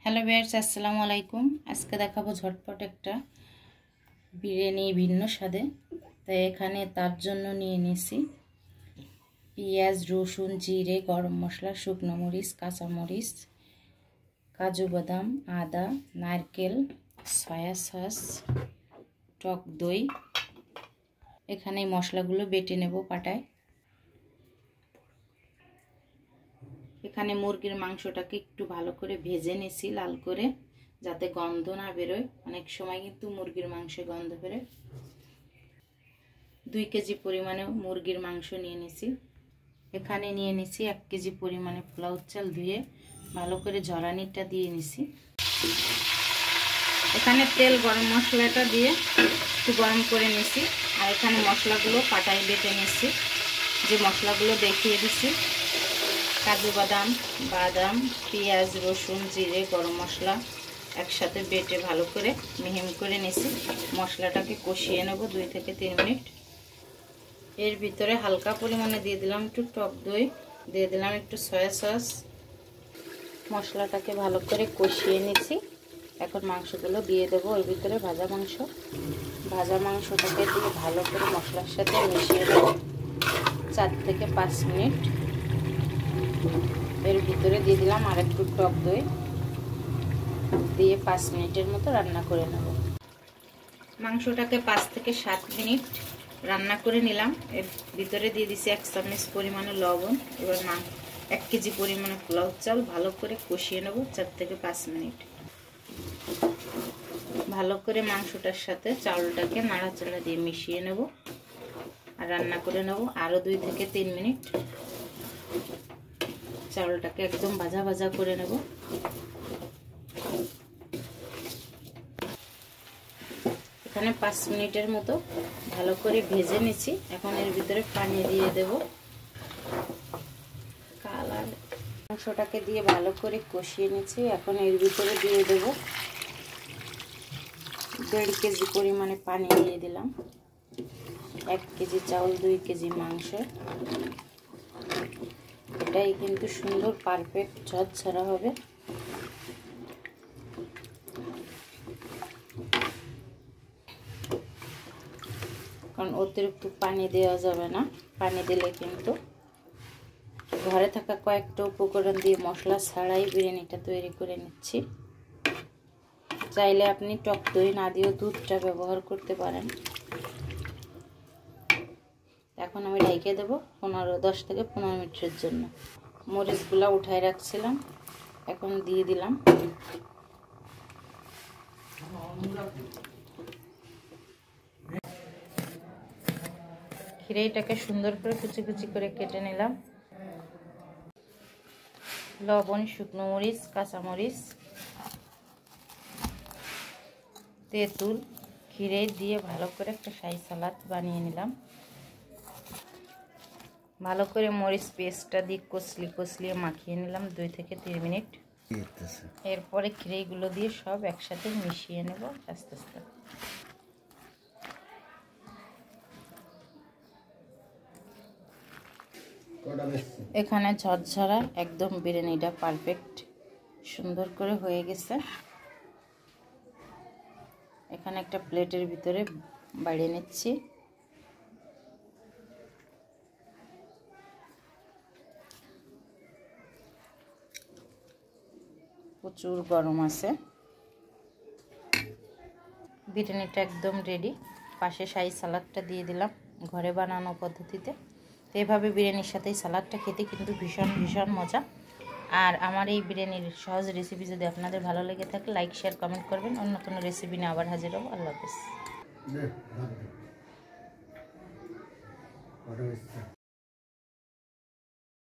Hello viewers, আসসালামু আলাইকুম। আজকে দেখাবো ঝটপট একটা বিরিয়ানি ভিন্ন স্বাদে। তাই এখানে তার জন্য নিয়ে নিয়েছি পেঁয়াজ, রসুন, জিরে, গরম মশলা, শুকনো মরিচ, কাঁচামরিচ, কাজু বাদাম, আদা, নারকেল, সয়া সস, টক দই। এখানে এই মশলাগুলো বেটে নেব পাটায়। এখানে মুরগির মাংসটাকে একটু ভালো করে ভেজে নিয়েছি লাল করে, যাতে গন্ধ না বেরোয়। অনেক সময় কিন্তু মুরগির মাংসে গন্ধ বেরোয়। 2 কেজি পরিমাণে মুরগির মাংস নিয়ে নিয়েছি। এখানে নিয়ে নিয়েছি 1 কেজি পরিমাণে পোলাও চাল ধুয়ে ভালো করে ঝরানিটা দিয়ে নিয়েছি। এখানে তেল গরম মশলাটা দিয়ে একটু গরম করে নিয়েছি। আর এখানে মশলাগুলো পাটায় বেটে নিয়েছি, যে মশলাগুলো দেখিয়ে দিচ্ছি। কাজু বাদাম, পেঁয়াজ, রসুন, জিরে, গরম মশলা একসাথে বেটে ভালো করে মিহিম করে নিয়েছি। মশলাটাকে কষিয়ে নেব 2 থেকে 3 মিনিট। এর ভিতরে হালকা পরিমাণে দিয়ে দিলাম একটু টক দই, দিয়ে দিলাম একটু সয়া সস। মশলাটাকে ভালো করে কষিয়ে নিয়েছি। এখন মাংসগুলো দিয়ে দেবো এর ভিতরে। ভাজা মাংসটাকে দিয়ে ভালো করে মশলার সাথে মিশিয়ে দেবো 4 থেকে 5 মিনিট। এর ভিতরে দিয়ে দিলাম আর একটু টক দই, দিয়ে 5 মিনিটের মতো রান্না করে নেব। মাংসটাকে 5 থেকে 7 মিনিট রান্না করে নিলাম। এর ভিতরে দিয়ে দিছি 1 চামচ পরিমাণে লবণ। এবার 1 কেজি পরিমাণে পোলাও চাল ভালো করে কষিয়ে নেব 4 থেকে 5 মিনিট। ভালো করে মাংসটার সাথে চাউলটাকে নাড়াচাড়া দিয়ে মিশিয়ে নেব আর রান্না করে নেব আরও 2 থেকে 3 মিনিট। চাউলটাকে একদম ভাজা ভাজা করে নেব। এখানে 5 মিনিটের মতো ভালো করে ভেজে নিয়েছি। এখন এর ভিতরে পানি দিয়ে দেব। মাংসটাকে দিয়ে ভালো করে কষিয়ে নিয়েছি। এখন এর ভিতরে দিয়ে দেব 1.5 কেজি পরিমাণে পানি দিয়ে দিলাম। 1 কেজি চাউল, 2 কেজি মাংস। এটাই কিন্তু সুন্দর পারফেক্ট ঝরঝরা হবে। কারণ অতিরিক্ত পানি দেওয়া যাবে না। পানি দিলে কিন্তু ঘরে থাকা কয়েকটা উপকরণ দিয়ে মশলা ছাড়াই বিরিয়ানিটা তৈরি করে নিচ্ছি। চাইলে আপনি টক দই না দিয়েও দুধটা ব্যবহার করতে পারেন। এখন আমি ঢেকে দেবো 10 থেকে 15 মিনিটের জন্য। মরিচগুলো উঠায় রাখছিলাম, এখন দিয়ে দিলাম। খিরাইটাকে সুন্দর করে কুচি কুচি করে কেটে নিলাম। লবণ, শুকনো মরিচ, কাঁচামরিচ, তেঁতুল, খিরাই দিয়ে ভালো করে একটা শাহী সালাদ বানিয়ে নিলাম। ভালো করে মরিচ পেস্টটা দিয়ে কচলিয়ে মাখিয়ে নিলাম 2 থেকে 3 মিনিট। এরপরে খিরাইগুলো দিয়ে সব একসাথে মিশিয়ে নেব আস্তে আস্তে। এখানে ঝরঝরা একদম বিরিয়ানিটা পারফেক্ট সুন্দর করে হয়ে গেছে। এখানে একটা প্লেটের ভিতরে বাড়িয়ে নিচ্ছি। প্রচুর গরম আছে। বিরিয়ানিটা একদম রেডি। পাশে শাহী সালাদটা দিয়ে দিলাম ঘরে বানানো পদ্ধতিতে। তো এভাবে বিরিয়ানির সাথে এই সালাদটা খেতে কিন্তু ভীষণ ভীষণ মজা। আর আমার এই বিরিয়ানির সহজ রেসিপি যদি আপনাদের ভালো লেগে থাকে, লাইক, শেয়ার, কমেন্ট করবেন। অন্য কোনো রেসিপি নিয়ে আবার হাজির হবো। আল্লাহ হাফেজ।